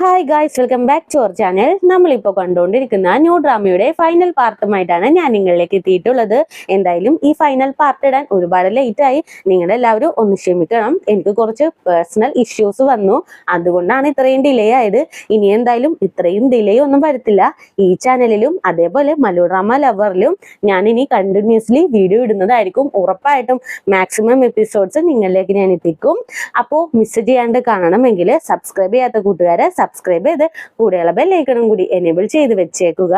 Hi guys, welcome back to our channel. നമ്മളിപ്പോൾ കണ്ടുകൊണ്ടിരിക്കുന്ന new ഡ്രാമയുടെ final പാർട്ടുമായിട്ടാണ് ഞാൻ നിങ്ങളിലേക്ക് എത്തിയിട്ടുള്ളത്. എന്തായാലും ഈ ഫൈനൽ പാർട്ട് ഇടാൻ ഒരുപാട് ലേറ്റ് ആയി. നിങ്ങളെല്ലാവരും ഒന്ന് ക്ഷമിക്കണം. എനിക്ക് കുറച്ച് പേഴ്സണൽ ഇഷ്യൂസ് വന്നു, അതുകൊണ്ടാണ് ഇത്രയും ഡിലേ ആയത്. ഇനി എന്തായാലും ഇത്രയും ഡിലേ ഒന്നും വരത്തില്ല. ഈ ചാനലിലും അതേപോലെ മലു ഡ്രാമ ലവറിലും ഞാൻ ഇനി കണ്ടിന്യൂസ്ലി വീഡിയോ ഇടുന്നതായിരിക്കും. ഉറപ്പായിട്ടും മാക്സിമം എപ്പിസോഡ്സ് നിങ്ങളിലേക്ക് ഞാൻ എത്തിക്കും. അപ്പോൾ മിസ് ചെയ്യാണ്ട് കാണണമെങ്കിൽ സബ്സ്ക്രൈബ് ചെയ്യാത്ത കൂട്ടുകാരെ സബ്സ്ക്രൈബ് ചെയ്ത് കൂടെയുള്ള ബെല്ലൈക്കണും കൂടി എനേബിൾ ചെയ്ത് വെച്ചേക്കുക.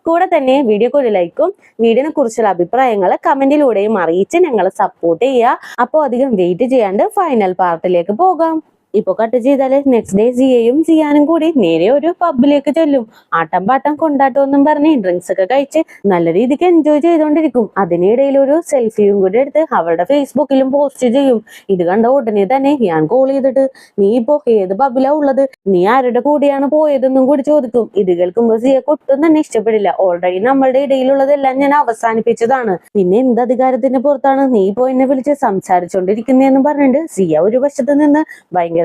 കൂടെ തന്നെ വീഡിയോക്ക് ഒരു ലൈക്കും വീഡിയോനെ കുറിച്ചുള്ള അഭിപ്രായങ്ങൾ കമന്റിലൂടെയും അറിയിച്ച് ഞങ്ങളെ സപ്പോർട്ട് ചെയ്യുക. അപ്പോൾ അധികം വെയിറ്റ് ചെയ്യാണ്ട് ഫൈനൽ പാർട്ടിലേക്ക് പോകാം. ഇപ്പൊ കട്ട് ചെയ്താല് നെക്സ്റ്റ് ഡേ സിയയും സിയാനും കൂടി നേരെ ഒരു പബ്ബിലേക്ക് ചെല്ലും. ആട്ടം പാട്ടം കൊണ്ടാട്ടം ഒന്നും പറഞ്ഞ് ഡ്രിങ്ക്സ് ഒക്കെ കഴിച്ച് നല്ല രീതിക്ക് എൻജോയ് ചെയ്തോണ്ടിരിക്കും. അതിനിടയിൽ ഒരു സെൽഫിയും കൂടി എടുത്ത് അവളുടെ ഫേസ്ബുക്കിലും പോസ്റ്റ് ചെയ്യും. ഇത് കണ്ട ഉടനെ തന്നെ ഞാൻ കോൾ ചെയ്തിട്ട്, നീ ഇപ്പോ ഏത് പബ്ബിലാ ഉള്ളത്, നീ ആരുടെ കൂടെയാണ് പോയതെന്നും കൂടി ചോദിക്കും. ഇത് കേൾക്കുമ്പോ സിയക്ക് ഒട്ടും തന്നെ ഇഷ്ടപ്പെടില്ല. ഓൾറെഡി നമ്മളുടെ ഇടയിലുള്ളതെല്ലാം ഞാൻ അവസാനിപ്പിച്ചതാണ്, പിന്നെ എന്ത് അധികാരത്തിന്റെ പുറത്താണ് നീ ഇപ്പോ എന്നെ വിളിച്ച് സംസാരിച്ചോണ്ടിരിക്കുന്നതെന്ന് പറഞ്ഞിട്ട് സിയ ഒരു വശത്ത് നിന്ന് ഭയങ്കരമായിട്ട്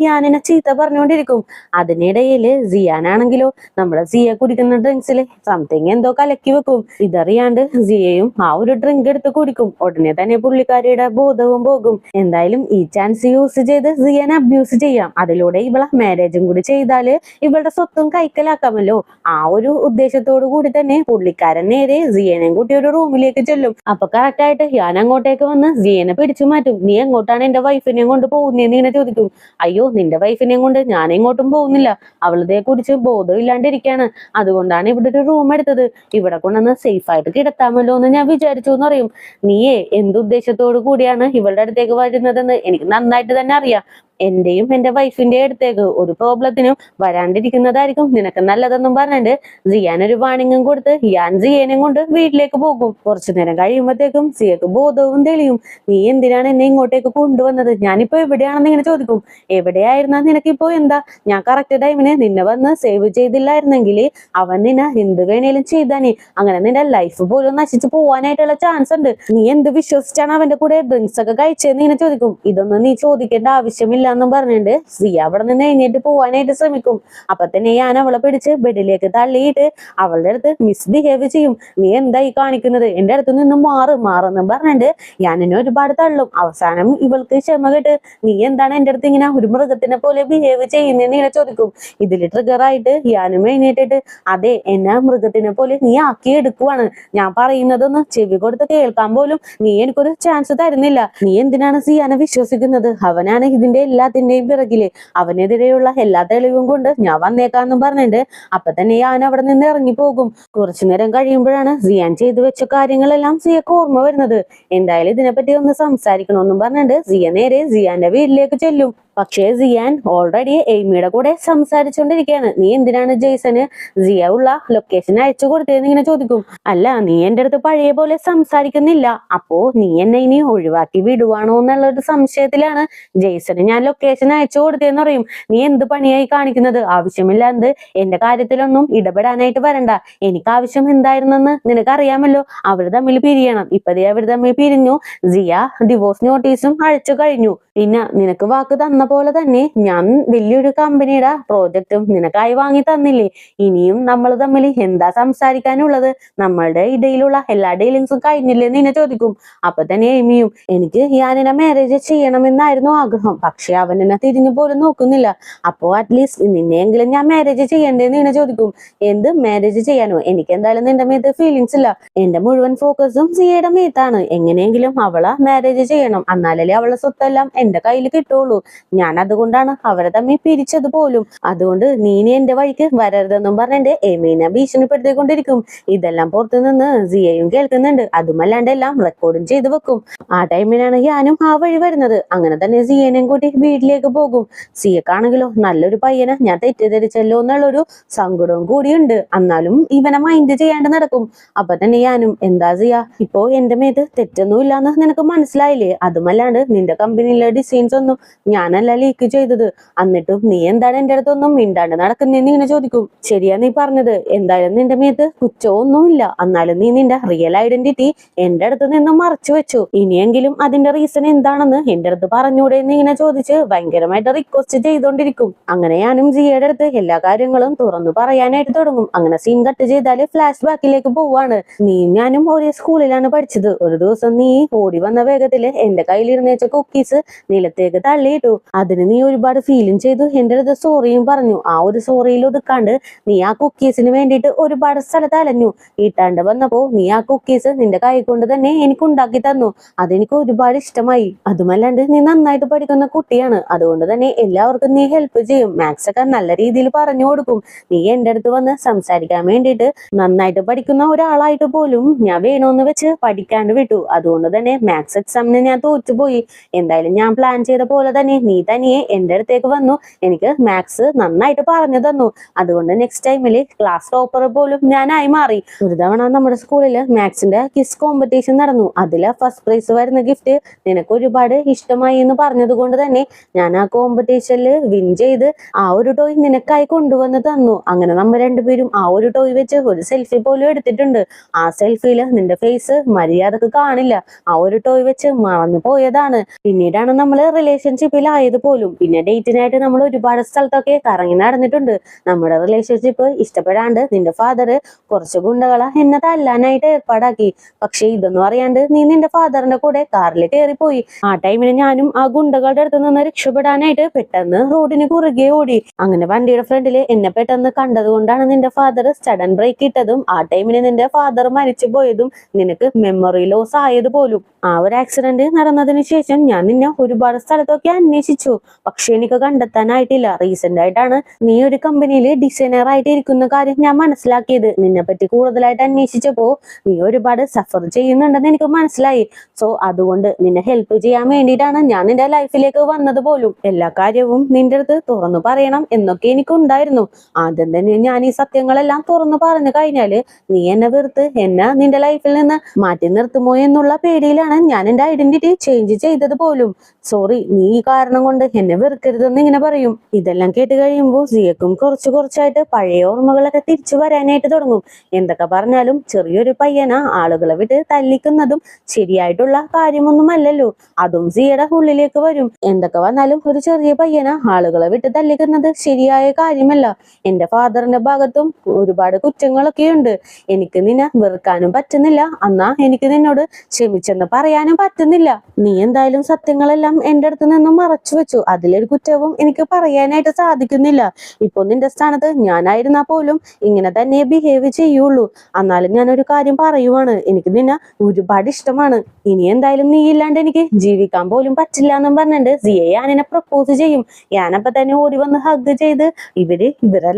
യാനിനെ ചീത്ത പറഞ്ഞുകൊണ്ടിരിക്കും. അതിനിടയില് സിയാനാണെങ്കിലോ നമ്മുടെ സിയ കുടിക്കുന്ന ഡ്രിങ്ക്സില് സംതിങ് എന്തോ കലക്കി വെക്കും. ഇതറിയാണ്ട് സിയയും ആ ഒരു ഡ്രിങ്ക് എടുത്ത് കുടിക്കും. ഉടനെ തന്നെ പുള്ളിക്കാരിയുടെ ബോധവും പോകും. എന്തായാലും ഈ ചാൻസ് യൂസ് ചെയ്ത് സിയനെ അബ്യൂസ് ചെയ്യാം. അതിലൂടെ ഇവളെ മാരേജും കൂടി ചെയ്താല് ഇവളുടെ സ്വത്തും കൈക്കലാക്കാമല്ലോ. ആ ഒരു ഉദ്ദേശത്തോടു കൂടി തന്നെ പുള്ളിക്കാരൻ നേരെ സിയനെയും കൂട്ടി ഒരു റൂമിലേക്ക് ചെല്ലും. അപ്പൊ കറക്റ്റ് ആയിട്ട് ഞാൻ അങ്ങോട്ടേക്ക് വന്ന് സിയനെ പിടിച്ചു മാറ്റും. നീ എങ്ങോട്ടാണ് എന്റെ വൈഫിനെയും കൊണ്ട് പോകുന്നതെന്ന് ഇങ്ങനെ ചോദിക്കും. അയ്യോ, നിന്റെ വൈഫിനെയും കൊണ്ട് ഞാൻ എങ്ങോട്ടും പോകുന്നില്ല, അവളതെ കുറിച്ച് ബോധം ഇല്ലാണ്ടിരിക്കാണ്, അതുകൊണ്ടാണ് ഇവിടെ ഒരു റൂം എടുത്തത്, ഇവിടെ കൊണ്ടുവന്ന് സേഫ് ആയിട്ട് കിടത്താമല്ലോ എന്ന് ഞാൻ വിചാരിച്ചു എന്ന് പറയും. നീയേ എന്തുദ്ദേശത്തോടു കൂടിയാണ് ഇവളുടെ അടുത്തേക്ക് വരുന്നതെന്ന് എനിക്ക് നന്നായിട്ട് തന്നെ അറിയാം. എന്റെയും എന്റെ വൈഫിന്റെ അടുത്തേക്ക് ഒരു പ്രോബ്ലത്തിനും വരാണ്ടിരിക്കുന്നതായിരിക്കും നിനക്ക് നല്ലതെന്നും പറഞ്ഞിട്ട് സിയാൻ ഒരു വാണിംഗും കൊടുത്ത് ഞാൻ സിയനെയും കൊണ്ട് വീട്ടിലേക്ക് പോകും. കുറച്ചു നേരം കഴിയുമ്പോഴത്തേക്കും സിയക്ക് ബോധവും തെളിയും. നീ എന്തിനാണ് എന്നെ ഇങ്ങോട്ടേക്ക് കൊണ്ടുവന്നത്, ഞാനിപ്പോ എവിടെയാണെന്ന് ഇങ്ങനെ ചോദിക്കും. എവിടെയായിരുന്നാ നിനക്കിപ്പോ എന്താ, ഞാൻ കറക്റ്റ് ടൈമിന് നിന്നെ വന്ന് സേവ് ചെയ്തില്ലായിരുന്നെങ്കിൽ അവൻ നിന്നെ എന്ത് വേണേലും ചെയ്താനേ, അങ്ങനെ നിന്റെ ലൈഫ് പോലും നശിച്ചു പോവാനായിട്ടുള്ള ചാൻസ് ഉണ്ട്. നീ എന്ത് വിശ്വസിച്ചാണ് അവന്റെ കൂടെ ഡ്രിങ്ക്സ് ഒക്കെ കഴിച്ചതെന്ന് ഇങ്ങനെ ചോദിക്കും. ഇതൊന്നും നീ ചോദിക്കേണ്ട ആവശ്യമില്ല എന്നും പറഞ്ഞിട്ട് സിയ അവിടെ നിന്ന് എഴുന്നേറ്റ് പോവാനായിട്ട് ശ്രമിക്കും. അപ്പൊ തന്നെ ഞാൻ അവളെ പിടിച്ച് ബെഡിലേക്ക് തള്ളിയിട്ട് അവളുടെ അടുത്ത് മിസ്ബിഹേവ് ചെയ്യും. നീ എന്തായി കാണിക്കുന്നത്, എന്റെ അടുത്ത് നിന്നും മാറെന്നും പറഞ്ഞിട്ട് ഞാൻ എന്നെ ഒരുപാട് തള്ളും. അവസാനം ഇവൾക്ക് ക്ഷമ കേട്ട്, നീ എന്താണ് എന്റെ അടുത്ത് ഇങ്ങനെ ഒരു മൃഗത്തിനെ പോലെ ബിഹേവ് ചെയ്യുന്നതെന്ന് ഇങ്ങനെ ചോദിക്കും. ഇതിൽ ട്രിഗറായിട്ട് ഞാനും എഴുന്നേറ്റിട്ട്, അതെ, എന്നെ മൃഗത്തിനെ പോലെ നീ ആക്കി എടുക്കുവാണ്, ഞാൻ പറയുന്നതൊന്ന് ചെവി കൊടുത്ത് കേൾക്കാൻ പോലും നീ എനിക്കൊരു ചാൻസ് തരുന്നില്ല. നീ എന്തിനാണ് സിയാനെ വിശ്വസിക്കുന്നത്, അവനാണ് ഇതിന്റെ എല്ലാത്തിന്റെയും പിറകില്, അവനെതിരെയുള്ള എല്ലാ തെളിവും കൊണ്ട് ഞാൻ വന്നേക്കാന്നും പറഞ്ഞിട്ട് അപ്പൊ തന്നെ ഞാൻ അവിടെ നിന്ന് ഇറങ്ങി പോകും. കുറച്ചു നേരം കഴിയുമ്പോഴാണ് സിയാൻ ചെയ്തു വെച്ച കാര്യങ്ങളെല്ലാം സിയക്ക് ഓർമ്മ വരുന്നത്. എന്തായാലും ഇതിനെപ്പറ്റി ഒന്ന് സംസാരിക്കണമെന്നും പറഞ്ഞിട്ട് സിയ നേരെ സിയാന്റെ വീട്ടിലേക്ക് ചെല്ലും. പക്ഷേ സിയാൻ ഓൾറെഡി എയ്മിയുടെ കൂടെ സംസാരിച്ചുകൊണ്ടിരിക്കുകയാണ്. നീ എന്തിനാണ് ജെയ്സന് സിയ ഉള്ള ലൊക്കേഷൻ അയച്ചു കൊടുത്തതെന്ന് ഇങ്ങനെ ചോദിക്കും. അല്ല, നീ എന്റെ അടുത്ത് പഴയ പോലെ സംസാരിക്കുന്നില്ല, അപ്പോ നീ എന്നെ ഇനി ഒഴിവാക്കി വിടുവാണോ എന്നുള്ള ഒരു സംശയത്തിലാണ് ജെയ്സന് ഞാൻ ലൊക്കേഷൻ അയച്ചു കൊടുത്തതെന്ന് പറയും. നീ എന്ത് പണിയായി കാണിക്കുന്നത്, ആവശ്യമില്ലാണ്ട് എന്റെ കാര്യത്തിലൊന്നും ഇടപെടാനായിട്ട് വരണ്ട. എനിക്ക് ആവശ്യം എന്തായിരുന്നെന്ന് നിനക്കറിയാമല്ലോ, അവർ തമ്മിൽ പിരിയണം. ഇപ്പതേ അവർ തമ്മിൽ പിരിഞ്ഞു, സിയ ഡിവോഴ്സ് നോട്ടീസും അയച്ചു കഴിഞ്ഞു. പിന്നെ നിനക്ക് വാക്ക് തന്ന പോലെ തന്നെ ഞാൻ വലിയൊരു കമ്പനിയുടെ പ്രോജക്റ്റും നിനക്കായി വാങ്ങി തന്നില്ലേ, ഇനിയും നമ്മൾ തമ്മിൽ എന്താ സംസാരിക്കാനുള്ളത്, നമ്മളുടെ ഇടയിലുള്ള എല്ലാ ഡീലിങ്സും കഴിഞ്ഞില്ലേ എന്ന് നിന്നെ ചോദിക്കും. അപ്പൊ തന്നെ എയ്മിയും, എനിക്ക് ഞാനെന്നെ മാരേജ് ചെയ്യണമെന്നായിരുന്നു ആഗ്രഹം, പക്ഷെ അവൻ എന്നെ തിരിഞ്ഞു പോലും നോക്കുന്നില്ല, അപ്പോ അറ്റ്ലീസ്റ്റ് നിന്നെയെങ്കിലും ഞാൻ മാരേജ് ചെയ്യണ്ടേന്ന് നിന്നെ ചോദിക്കും. എന്ത് മാരേജ് ചെയ്യാനോ, എനിക്ക് എന്തായാലും നിന്റെ മേത്ത് ഫീലിങ്സ് ഇല്ല, എന്റെ മുഴുവൻ ഫോക്കസും സിയയുടെ മേത്താണ്, എങ്ങനെയെങ്കിലും അവളെ മാരേജ് ചെയ്യണം, എന്നാലല്ലേ അവളെ സ്വത്തെല്ലാം എന്റെ കയ്യിൽ കിട്ടുള്ളൂ, ഞാൻ അതുകൊണ്ടാണ് അവരെ തമ്മിൽ പിരിച്ചത് പോലും, അതുകൊണ്ട് നീ എന്റെ വഴിക്ക് വരരുതെന്നും പറഞ്ഞിട്ട് എമീനെ ഭീഷണിപ്പെടുത്തിക്കൊണ്ടിരിക്കും. ഇതെല്ലാം പുറത്തു നിന്ന് സിയയും കേൾക്കുന്നുണ്ട്. അതുമല്ലാണ്ട് എല്ലാം റെക്കോർഡും ചെയ്ത് വെക്കും. ആ ടൈമിനാണ് ഞാനും ആ വഴി വരുന്നത്. അങ്ങനെ തന്നെ സിയനെയും കൂട്ടി വീട്ടിലേക്ക് പോകും. സിയക്കാണെങ്കിലോ നല്ലൊരു പയ്യനെ ഞാൻ തെറ്റിദ്ധരിച്ചല്ലോ എന്നുള്ളൊരു സങ്കടവും കൂടിയുണ്ട്. എന്നാലും ഇവനെ മൈൻഡ് ചെയ്യാണ്ട് നടക്കും. അപ്പൊ തന്നെ ഞാനും, എന്താ സിയ, ഇപ്പോ എന്റെ മേത്ത് തെറ്റൊന്നും ഇല്ലാന്ന് നിനക്ക് മനസ്സിലായില്ലേ, അതുമല്ലാണ്ട് നിന്റെ കമ്പനിയിലെ ഡിസൈൻസ് ഒന്നും ഞാനല്ല ലീക്ക് ചെയ്തത്. എന്നിട്ടും നീ എന്താണ് എന്റെ അടുത്തൊന്നും മിണ്ടാണ്ട് നടക്കുന്നതെന്ന് ഇങ്ങനെ ചോദിക്കും. ശരിയാ നീ പറഞ്ഞത്, എന്തായാലും നിന്റെ മേത്ത് കുറ്റമൊന്നുമില്ല. എന്നാലും നീ നിന്റെ റിയൽ ഐഡന്റിറ്റി എന്റെ അടുത്ത് നിന്നും മറച്ചു വെച്ചു. ഇനിയെങ്കിലും അതിന്റെ റീസൺ എന്താണെന്ന് എന്റെ അടുത്ത് പറഞ്ഞൂടെ എന്ന് ഇങ്ങനെ ചോദിച്ച് ഭയങ്കരമായിട്ട് റിക്വസ്റ്റ് ചെയ്തോണ്ടിരിക്കും. അങ്ങനെ ഞാനും ജിയയുടെ അടുത്ത് എല്ലാ കാര്യങ്ങളും തുറന്നു പറയാനായിട്ട് തുടങ്ങും. അങ്ങനെ സീൻ കട്ട് ചെയ്താല് ഫ്ലാഷ് ബാക്കിലേക്ക് പോവാണ്. നീ ഞാനും ഒരേ സ്കൂളിലാണ് പഠിച്ചത്. ഒരു ദിവസം നീ ഓടി വന്ന വേഗത്തില് എന്റെ കയ്യിലിരുന്ന് വെച്ച കുക്കീസ് നിലത്തേക്ക് തള്ളിയിട്ടു. അതിന് നീ ഒരുപാട് ഫീലും ചെയ്തു. എന്റെ അടുത്ത് സോറിയും പറഞ്ഞു. ആ ഒരു സോറിയിൽ ഒതുക്കാണ്ട് നീ ആ കുക്കീസിന് വേണ്ടിയിട്ട് ഒരുപാട് സ്ഥലത്ത് അലഞ്ഞു. ഈട്ടാണ്ട് വന്നപ്പോ നീ ആ കുക്കീസ് നിന്റെ കൈ കൊണ്ട് തന്നെ എനിക്ക് ഉണ്ടാക്കി തന്നു. അതെനിക്ക് ഒരുപാട് ഇഷ്ടമായി. അതുമല്ലാണ്ട് നീ നന്നായിട്ട് പഠിക്കുന്ന കുട്ടിയാണ്. അതുകൊണ്ട് തന്നെ എല്ലാവർക്കും നീ ഹെൽപ്പ് ചെയ്യും. മാത്സ് ഒക്കെ നല്ല രീതിയിൽ പറഞ്ഞു കൊടുക്കും. നീ എന്റെ അടുത്ത് വന്ന് സംസാരിക്കാൻ വേണ്ടിയിട്ട് നന്നായിട്ട് പഠിക്കുന്ന ഒരാളായിട്ട് പോലും ഞാൻ വേണമെന്ന് വെച്ച് പഠിക്കാണ്ട് വിട്ടു. അതുകൊണ്ട് തന്നെ മാത്സ് എക്സാമിന് ഞാൻ തോറ്റുപോയി. എന്തായാലും ഞാൻ പ്ലാൻ ചെയ്ത പോലെ തന്നെ നീ തനിയെ എന്റെ അടുത്തേക്ക് വന്നു. എനിക്ക് മാത്സ് നന്നായിട്ട് പറഞ്ഞു തന്നു. അതുകൊണ്ട് നെക്സ്റ്റ് ടൈമില് ക്ലാസ് ടോപ്പർ പോലും ഞാനായി മാറി. ഒരു തവണ നമ്മുടെ സ്കൂളില് മാത്സിന്റെ ക്വിസ് കോമ്പറ്റീഷൻ നടന്നു. അതില് ഫസ്റ്റ് പ്രൈസ് വരുന്ന ഗിഫ്റ്റ് നിനക്ക് ഒരുപാട് ഇഷ്ടമായി എന്ന് പറഞ്ഞത് കൊണ്ട് തന്നെ ഞാൻ ആ കോമ്പറ്റീഷനിൽ വിൻ ചെയ്ത് ആ ഒരു ടോയ് നിനക്കായി കൊണ്ടുവന്ന് തന്നു. അങ്ങനെ നമ്മൾ രണ്ടുപേരും ആ ഒരു ടോയ് വെച്ച് ഒരു സെൽഫി പോലും എടുത്തിട്ടുണ്ട്. ആ സെൽഫിയില് നിന്റെ ഫേസ് മര്യാദക്ക് കാണില്ല. ആ ഒരു ടോയ് വെച്ച് മറന്നു പോയതാണ്. പിന്നീടാണ് നമ്മൾ റിലേഷൻഷിപ്പിലായത് പോലും. പിന്നെ ഡേറ്റിനായിട്ട് നമ്മൾ ഒരുപാട് സ്ഥലത്തൊക്കെ കറങ്ങി നടന്നിട്ടുണ്ട്. നമ്മുടെ റിലേഷൻഷിപ്പ് ഇഷ്ടപ്പെടാണ്ട് നിന്റെ ഫാദർ കുറച്ച് ഗുണ്ടകളെ എന്നെ തല്ലാനായിട്ട് ഏർപ്പാടാക്കി. പക്ഷെ ഇതൊന്നും അറിയാണ്ട് നീ നിന്റെ ഫാദറിന്റെ കൂടെ കാറിൽ കയറിപ്പോയി. ആ ടൈമിന് ഞാനും ആ ഗുണ്ടകളുടെ അടുത്ത് നിന്ന് രക്ഷപ്പെടാനായിട്ട് പെട്ടെന്ന് റോഡിന് കുറുകെ ഓടി. അങ്ങനെ വണ്ടിയുടെ ഫ്രണ്ടില് എന്നെ പെട്ടെന്ന് കണ്ടത് കൊണ്ടാണ് നിന്റെ ഫാദർ സഡൻ ബ്രേക്ക് ഇട്ടതും ആ ടൈമിന് നിന്റെ ഫാദർ മരിച്ചു പോയതും നിനക്ക് മെമ്മറി ലോസ് ആയത് പോലും. ആ ഒരു ആക്സിഡന്റ് നടന്നതിന് ശേഷം ഞാൻ നിന്നെ ഒരുപാട് സ്ഥലത്തൊക്കെ അന്വേഷിച്ചു. പക്ഷെ എനിക്ക് കണ്ടെത്താനായിട്ടില്ല. റീസെന്റ് ആയിട്ടാണ് നീ ഒരു കമ്പനിയിൽ ഡിസൈനർ ആയിട്ട് ഇരിക്കുന്ന കാര്യം ഞാൻ മനസ്സിലാക്കിയത്. നിന്നെ പറ്റി കൂടുതലായിട്ട് അന്വേഷിച്ചപ്പോ നീ ഒരുപാട് സഫർ ചെയ്യുന്നുണ്ടെന്ന് എനിക്ക് മനസ്സിലായി. സോ അതുകൊണ്ട് നിന്നെ ഹെൽപ്പ് ചെയ്യാൻ വേണ്ടിയിട്ടാണ് ഞാൻ നിന്റെ ലൈഫിലേക്ക് വന്നത് പോലും. എല്ലാ കാര്യവും നിന്റെ അടുത്ത് തുറന്നു പറയണം എന്നൊക്കെ എനിക്കുണ്ടായിരുന്നു. ആദ്യം തന്നെ ഞാൻ ഈ സത്യങ്ങളെല്ലാം തുറന്നു പറഞ്ഞു കഴിഞ്ഞാല് നീ എന്നെ വെറുത്ത് എന്നെ നിന്റെ ലൈഫിൽ നിന്ന് മാറ്റി നിർത്തുമോ എന്നുള്ള പേടിയിലാണ് ഞാൻ എന്റെ ഐഡന്റിറ്റി ചേഞ്ച് ചെയ്തത് പോലും. സോറി, നീ ഈ കാരണം കൊണ്ട് എന്നെ വെറുക്കരുതെന്ന് ഇങ്ങനെ പറയും. ഇതെല്ലാം കേട്ട് കഴിയുമ്പോൾ സിയക്കും കുറച്ചായിട്ട് പഴയ ഓർമ്മകളൊക്കെ തിരിച്ചു വരാനായിട്ട് തുടങ്ങും. എന്തൊക്കെ പറഞ്ഞാലും ചെറിയൊരു പയ്യന ആളുകളെ വിട്ട് തല്ലിക്കുന്നതും ശരിയായിട്ടുള്ള കാര്യമൊന്നുമല്ലല്ലോ. അതും സിയയുടെ ഉള്ളിലേക്ക് വരും. എന്തൊക്കെ വന്നാലും ഒരു ചെറിയ പയ്യന ആളുകളെ വിട്ട് തല്ലിക്കുന്നത് ശരിയായ കാര്യമല്ല. എന്റെ ഫാദറിന്റെ ഭാഗത്തും ഒരുപാട് കുറ്റങ്ങളൊക്കെ ഉണ്ട്. എനിക്ക് നിന്നെ വെറുക്കാനും പറ്റുന്നില്ല, എന്നാ എനിക്ക് നിന്നോട് ക്ഷമിച്ചെന്ന് പറയാനും പറ്റുന്നില്ല. നീ എന്തായാലും സത്യങ്ങളെല്ലാം എന്റെ അടുത്ത് നിന്നും മറച്ചു വെച്ചു. അതിലൊരു കുറ്റവും എനിക്ക് പറയാനായിട്ട് സാധിക്കുന്നില്ല. ഇപ്പൊ നിന്റെ സ്ഥാനത്ത് ഞാനായിരുന്നാ പോലും ഇങ്ങനെ തന്നെ ബിഹേവ് ചെയ്യുള്ളൂ. എന്നാലും ഞാനൊരു കാര്യം പറയുവാണ്, എനിക്ക് നിന്നെ ഒരുപാട് ഇഷ്ടമാണ്. ഇനി എന്തായാലും നീ ഇല്ലാണ്ട് എനിക്ക് ജീവിക്കാൻ പോലും പറ്റില്ല എന്നും പറഞ്ഞിട്ട് സിയെ ഞാനെന്നെ പ്രപ്പോസ് ചെയ്യും. ഞാനപ്പോ തന്നെ ഓടി വന്ന് ഹഗ് ചെയ്ത് ഇവരെ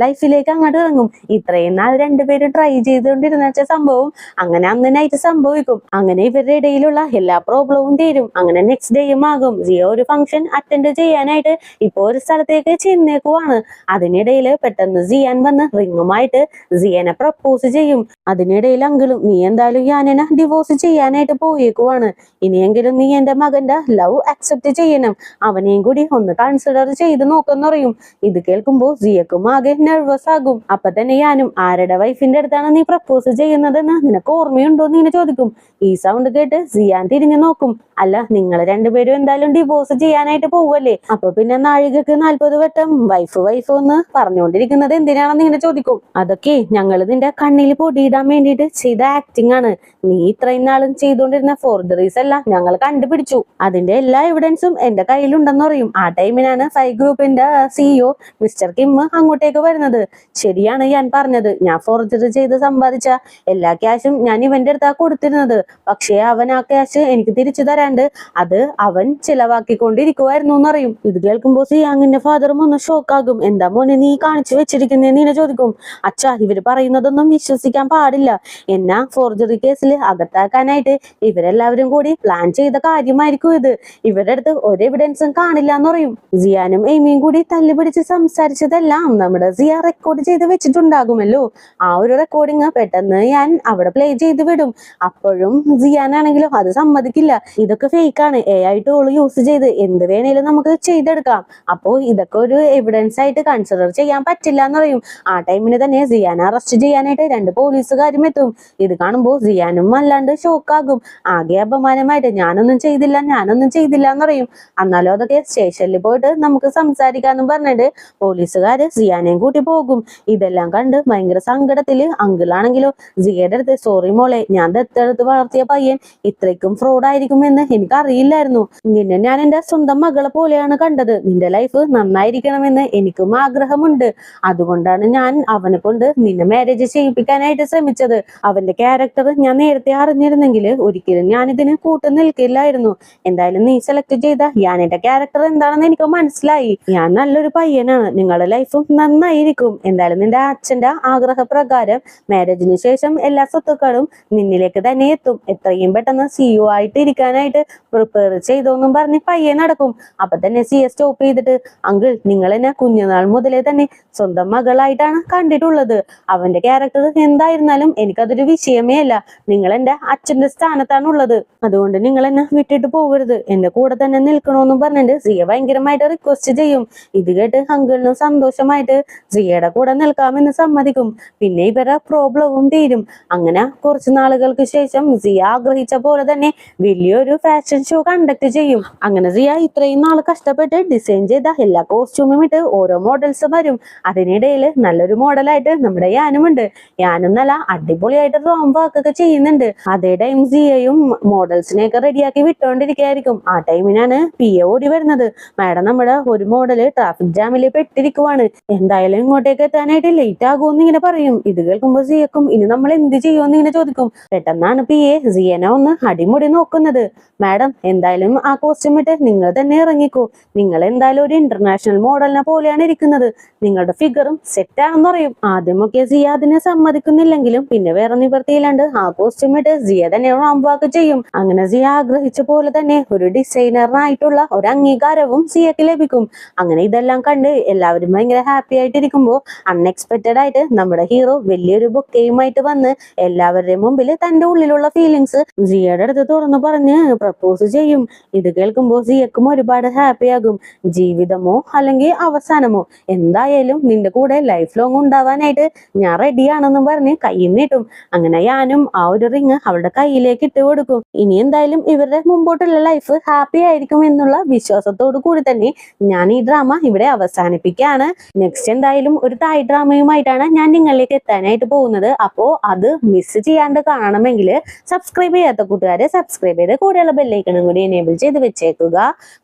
ലൈഫിലേക്ക് അങ്ങോട്ട് ഇറങ്ങും. ഇത്രയും നാൾ രണ്ടുപേരും ട്രൈ ചെയ്തുകൊണ്ടിരുന്ന സംഭവം അങ്ങനെ അന്ന് നൈറ്റ് സംഭവിക്കും. അങ്ങനെ ഇവരുടെ ഇടയിലുള്ള എല്ലാ പ്രോബ്ലവും തീരും. അങ്ങനെ നെക്സ്റ്റ് ഡേയും ആകും. സിയ ഒരു ഫംഗ്ഷൻ അറ്റൻഡ് ചെയ്യാനായിട്ട് ഇപ്പൊ ഒരു സ്ഥലത്തേക്ക് ചെന്നേക്കുവാണ്. അതിനിടയിൽ പെട്ടെന്ന് സിയാൻ വന്ന് റിങ്ങുമായിട്ട് സിയനെ പ്രപ്പോസ് ചെയ്യും. അതിനിടയിൽ അങ്കിളും നീ എന്തായാലും ഞാനെന്നെ ഡിവോഴ്സ് ചെയ്യാനായിട്ട് പോയേക്കുവാണ്. ഇനിയെങ്കിലും നീ എന്റെ മകന്റെ ലവ് അക്സെപ്റ്റ് ചെയ്യണം. അവനെയും കൂടി ഒന്ന് കൺസിഡർ ചെയ്ത് നോക്കെന്ന് പറയും. ഇത് കേൾക്കുമ്പോ സിയക്കും ആകെ നെർവസ് ആകും. അപ്പൊ തന്നെ ഞാനും ആരുടെ വൈഫിന്റെ അടുത്താണ് നീ പ്രപ്പോസ് ചെയ്യുന്നതെന്ന് നിനക്ക് ഓർമ്മയുണ്ടോ എന്ന് ഇങ്ങനെ ചോദിക്കും. ഈ സൗണ്ട് കേട്ട് സിയാൻ തിരിഞ്ഞു നോക്കും. അല്ല, നിങ്ങൾ രണ്ടുപേരും എന്തായാലും ഡിവോഴ്സ് ചെയ്യാനായിട്ട് പോവല്ലേ, അപ്പൊ പിന്നെ നാഴികക്ക് 40 വട്ടം വൈഫ് എന്ന് പറഞ്ഞുകൊണ്ടിരിക്കുന്നത് എന്തിനാണെന്ന് ഇങ്ങനെ ചോദിക്കും. അതൊക്കെ ഞങ്ങൾ നിന്റെ കണ്ണിൽ പൊടിയിടാൻ വേണ്ടിയിട്ട് ചെയ്ത ആക്ടിങ് ആണ്. നീ ഇത്രയും നാളും ചെയ്തുകൊണ്ടിരുന്ന ഫോർജറീസ് എല്ലാം ഞങ്ങൾ കണ്ടുപിടിച്ചു. അതിന്റെ എല്ലാ എവിഡൻസും എന്റെ കയ്യിലുണ്ടെന്ന് പറയും. ആ ടൈമിനാണ് ഫൈ ഗ്രൂപ്പിന്റെ CEO മിസ്റ്റർ കിം അങ്ങോട്ടേക്ക് വരുന്നത്. ശരിയാണ് ഞാൻ പറഞ്ഞത്, ഞാൻ ഫോർജറി ചെയ്ത് സമ്പാദിച്ച എല്ലാ ക്യാഷും ഞാൻ ഇവന്റെ അടുത്താ കൊടുത്തിരുന്നത്. പക്ഷേ അവൻ ആ ക്യാഷ് എനിക്ക് തിരിച്ചു തരാണ്ട് അത് അവൻ ചിലവാക്കിക്കൊണ്ടിരിക്കുവായിരുന്നു എന്നറിയും. ഇത് കേൾക്കുമ്പോ സിയാങ്ങിന്റെ ഫാദറും ഒന്ന് ഷോക്കാകും. എന്താ മോനെ നീ കാണിച്ചു വെച്ചിരിക്കുന്നേന്ന് ഇങ്ങനെ ചോദിക്കും. അച്ഛാ, ഇവര് പറയുന്നതൊന്നും വിശ്വസിക്കാൻ പാടില്ല. എന്നാ ഫോർജറി കേസിൽ അകത്താക്കാനായിട്ട് ഇവരെല്ലാവരും കൂടി പ്ലാൻ ചെയ്ത കാര്യമായിരിക്കും ഇത്. ഇവരുടെ അടുത്ത് ഒരു എവിഡൻസും കാണില്ല എന്ന് പറയും. സിയാനും എയ്മിയും കൂടി തല്ലുപിടിച്ച് സംസാരിച്ചതെല്ലാം നമ്മുടെ സിയ റെക്കോർഡ് ചെയ്ത് വെച്ചിട്ടുണ്ടാകുമല്ലോ. ആ ഒരു റെക്കോർഡിങ് പെട്ടെന്ന് ഞാൻ അവിടെ പ്ലേ ചെയ്ത് വിടും. അപ്പോഴും സിയാനാണെങ്കിലും അത് സമ്മതിക്കില്ല. ഇതൊക്കെ ഫേക്കാണ്, AI ടൂൾ യൂസ് യൂസ് ചെയ്ത് എന്ത് വേണേലും നമുക്ക് ചെയ്തെടുക്കാം. അപ്പോ ഇതൊക്കെ ഒരു എവിഡൻസ് ആയിട്ട് കൺസിഡർ ചെയ്യാൻ പറ്റില്ല എന്ന് പറയും. ആ ടൈമിന് തന്നെ സിയാനെ അറസ്റ്റ് ചെയ്യാനായിട്ട് 2 പോലീസുകാരും എത്തും. ഇത് കാണുമ്പോൾ സിയാനും അല്ലാണ്ട് ഷോക്കാകും. ആകെ അപമാനമായിട്ട് ഞാനൊന്നും ചെയ്തില്ല എന്ന് പറയും. എന്നാലും അതൊക്കെ സ്റ്റേഷനിൽ പോയിട്ട് നമുക്ക് സംസാരിക്കാന്നും പറഞ്ഞിട്ട് പോലീസുകാര് സിയാനെയും കൂട്ടി പോകും. ഇതെല്ലാം കണ്ട് ഭയങ്കര സങ്കടത്തില് അങ്കിളാണെങ്കിലോ സിയയുടെ അടുത്ത്, സോറി മോളെ, ഞാൻ ദത്തെടുത്ത് വളർത്തിയ പയ്യൻ ഇത്രയ്ക്കും ഫ്രോഡ് ആയിരിക്കുമെന്ന് എനിക്ക് അറിയില്ലായിരുന്നു. നിന്നെ ഞാൻ എന്റെ സ്വന്തം മകളെ പോലെയാണ് കണ്ടത്. നിന്റെ ലൈഫ് നന്നായിരിക്കണമെന്ന് എനിക്കും ആഗ്രഹമുണ്ട്. അതുകൊണ്ടാണ് ഞാൻ അവനെ കൊണ്ട് നിന്നെ മാരേജ് ചെയ്യിപ്പിക്കാനായിട്ട് ശ്രമിച്ചത്. അവന്റെ ക്യാരക്ടർ ഞാൻ നേരത്തെ അറിഞ്ഞിരുന്നെങ്കിൽ ഒരിക്കലും ഞാൻ ഇതിന് കൂട്ടു നിൽക്കില്ലായിരുന്നു. എന്തായാലും നീ സെലക്ട് ചെയ്ത യാനയുടെ ക്യാരക്ടർ എന്താണെന്ന് എനിക്ക് മനസ്സിലായി. ഞാൻ നല്ലൊരു പയ്യനാണ്. നിങ്ങളുടെ ലൈഫും നന്നായിരിക്കും. എന്തായാലും നിന്റെ അച്ഛന്റെ ആഗ്രഹപ്രകാരം മാരേജിന് ശേഷം എല്ലാ സ്വത്തുക്കളും നിന്നിലേക്ക് തന്നെ എത്തും. എത്രയും പെട്ടെന്ന് CEO ആയിട്ട് ഇരിക്കാനായിട്ട് പ്രിപ്പയർ ചെയ്തോന്നും പറഞ്ഞ് പയ്യെ നടക്കും. അപ്പൊ തന്നെ സിയെ സ്റ്റോപ്പ് ചെയ്തിട്ട്, അങ്കിൾ, നിങ്ങൾ എന്നെ കുഞ്ഞുനാൾ മുതലേ തന്നെ സ്വന്തം മകളായിട്ടാണ് കണ്ടിട്ടുള്ളത്. അവന്റെ ക്യാരക്ടർ എന്തായിരുന്നാലും എനിക്കതൊരു വിഷയമേ അല്ല. നിങ്ങൾ എന്റെ അച്ഛന്റെ സ്ഥാനത്താണ് ഉള്ളത്. അതുകൊണ്ട് നിങ്ങൾ എന്നെ വിട്ടിട്ട് പോകരുത്. എന്റെ കൂടെ തന്നെ നിൽക്കണോന്നും പറഞ്ഞിട്ട് സിയ ഭയങ്കരമായിട്ട് റിക്വസ്റ്റ് ചെയ്യും. ഇത് കേട്ട് അങ്കിളിന് സന്തോഷമായിട്ട് സിയയുടെ കൂടെ നിൽക്കാമെന്ന് സമ്മതിക്കും. പിന്നെ ഇവരുടെ പ്രോബ്ലവും തീരും. അങ്ങനെ കുറച്ചു നാളുകൾക്ക് ശേഷം സിയ ആഗ്രഹിച്ച പോലെ തന്നെ വലിയൊരു ഫാഷൻ ഷോ കണ്ടക്ട് ചെയ്യും. അങ്ങനെ സിയ ഇത്രയും നാൾ കഷ്ടപ്പെട്ട് ഡിസൈൻ ചെയ്ത എല്ലാ കോസ്റ്റ്യൂമും ഇട്ട് ഓരോ മോഡൽസ് വരും. അതിനിടയിൽ നല്ലൊരു മോഡലായിട്ട് നമ്മുടെ യാനുമുണ്ട്. യാനും നല്ല അടിപൊളിയായിട്ട് റോം വർക്ക് ഒക്കെ ചെയ്യുന്നുണ്ട്. അതേ ടൈം സിയയും മോഡൽസിനെയൊക്കെ റെഡിയാക്കി വിട്ടോണ്ടിരിക്കുകയായിരിക്കും. ആ ടൈമിനാണ് PA ഓടി വരുന്നത്. മാഡം, നമ്മുടെ ഒരു മോഡല് ട്രാഫിക് ജാമിൽ പെട്ടിരിക്കുവാണ്. എന്തായാലും ഇങ്ങോട്ടേക്ക് എത്താനായിട്ട് ലേറ്റ് ആകുമെന്ന് ഇങ്ങനെ പറയും. ഇത് കേൾക്കുമ്പോൾ സിയക്കും ഇനി നമ്മൾ എന്ത് ചെയ്യുമെന്ന് ഇങ്ങനെ ചോദിക്കും. പെട്ടെന്നാണ് PA സിയനെ ഒന്ന് അടിമുടി നോക്കുന്നത്. മാഡം, എന്തായാലും ആ കോസ്റ്റ്യൂം ഇട്ട് നിങ്ങൾ തന്നെ ഇറങ്ങിക്കോ. നിങ്ങൾ എന്തായാലും ഒരു ഇന്റർനാഷണൽ മോഡലിനെ പോലെയാണ് ഇരിക്കുന്നത്. നിങ്ങളുടെ ഫിഗറും സെറ്റ് ആണെന്ന് പറയും. ആദ്യമൊക്കെ സിയ അതിനെ സമ്മതിക്കുന്നില്ലെങ്കിലും പിന്നെ വേറെ നിവൃത്തിയില്ലാണ്ട് ആ കോസ്റ്റ്യൂം ഇട്ട് സിയ തന്നെ റാംവാക്ക് ചെയ്യും. അങ്ങനെ സിയ ആഗ്രഹിച്ച പോലെ തന്നെ ഒരു ഡിസൈനറിനായിട്ടുള്ള ഒരു അംഗീകാരവും സിയക്ക് ലഭിക്കും. അങ്ങനെ ഇതെല്ലാം കണ്ട് എല്ലാവരും ഭയങ്കര ഹാപ്പി ആയിട്ടിരിക്കുമ്പോൾ അൺഎക്സ്പെക്റ്റഡ് ആയിട്ട് നമ്മുടെ ഹീറോ വലിയൊരു ബൊക്കെയുമായിട്ട് വന്ന് എല്ലാവരുടെയും മുമ്പിൽ തന്റെ ഉള്ളിലുള്ള ഫീലിങ്സ് സിയയുടെ അടുത്ത് തുറന്നു പറഞ്ഞ് പ്രപ്പോസ് ചെയ്യും. ഇത് കേൾക്കുമ്പോൾ സിയക്കും ഒരുപാട് ഹാപ്പി ആകും. ജീവിതമോ അല്ലെങ്കിൽ അവസാനമോ, എന്തായാലും നിന്റെ കൂടെ ലൈഫ് ലോങ് ഉണ്ടാവാനായിട്ട് ഞാൻ റെഡിയാണെന്നും പറഞ്ഞ് കയ്യിൽ നീട്ടും. അങ്ങനെ ഞാനും ആ ഒരു റിങ് അവളുടെ കയ്യിലേക്ക് ഇട്ട് കൊടുക്കും. ഇനി എന്തായാലും ഇവരുടെ മുമ്പോട്ടുള്ള ലൈഫ് ഹാപ്പി ആയിരിക്കും എന്നുള്ള വിശ്വാസത്തോടു കൂടി തന്നെ ഞാൻ ഈ ഡ്രാമ ഇവിടെ അവസാനിപ്പിക്കുകയാണ്. നെക്സ്റ്റ് എന്തായാലും ഒരു തായ് ഡ്രാമയുമായിട്ടാണ് ഞാൻ നിങ്ങളിലേക്ക് എത്താനായിട്ട് പോകുന്നത്. അപ്പോ അത് മിസ് ചെയ്യാണ്ട് കാണണമെങ്കിൽ സബ്സ്ക്രൈബ് ചെയ്യാത്ത കൂട്ടുകാരെ സബ്സ്ക്രൈബ് ചെയ്ത് കൂടെയുള്ള ബെല്ലൈക്കണും കൂടി എനേബിൾ ചെയ്ത് വെച്ചേക്കുക.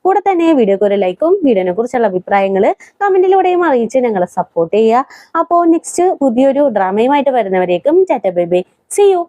കൂടെ തന്നെ വീഡിയോക്ക് ഒരു ലൈക്കും വീഡിയോനെ കുറിച്ചുള്ള അഭിപ്രായങ്ങൾ കമന്റിലൂടെയും അറിയിച്ച് ഞങ്ങളെ സപ്പോർട്ട് ചെയ്യുക. അപ്പോൾ നെക്സ്റ്റ് പുതിയൊരു ഡ്രാമയുമായിട്ട് വരുന്നവരേക്കും tata bye bye, see U.